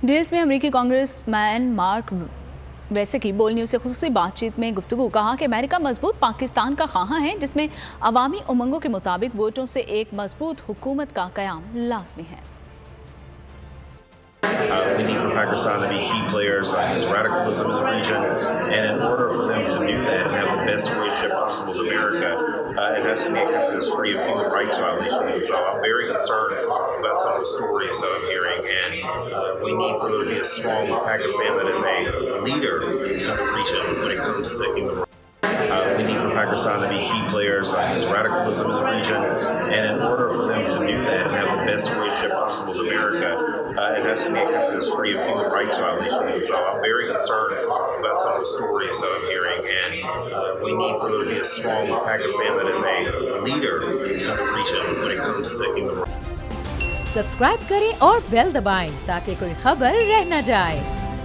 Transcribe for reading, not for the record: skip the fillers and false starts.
Deals में अमेरिकी congressman mark वैसे की बोल न्यूज़ से खुसूसी बातचीत में गुफ्तगू कहा कि अमेरिका मजबूत पाकिस्तान का ख्वाहां है जिसमें अवामी उमंगों के मुताबिक वोटों से एक मजबूत हुकूमत का क़याम लाजमी है। We need for Pakistan to be key players against radicalism in the region, and in order for them to do that and have the best relationship possible with America, it has to be a country that's free of human rights violations. And so I'm very concerned about some of the stories that I'm hearing, and we need for there to be a strong Pakistan that is a leader in the region when it comes to human rights. We need for Pakistan to be key players against radicalism in the region, and in order for them to do that and have the best relationship possible with America, it has to be a country that's free of human rights violations. And so I'm very concerned about some of the stories that I'm hearing, and we need for there to be a strong Pakistan that is a leader in the region when it comes to human rights. Subscribe करें और bell दबाएं ताकि कोई खबर रह न जाए।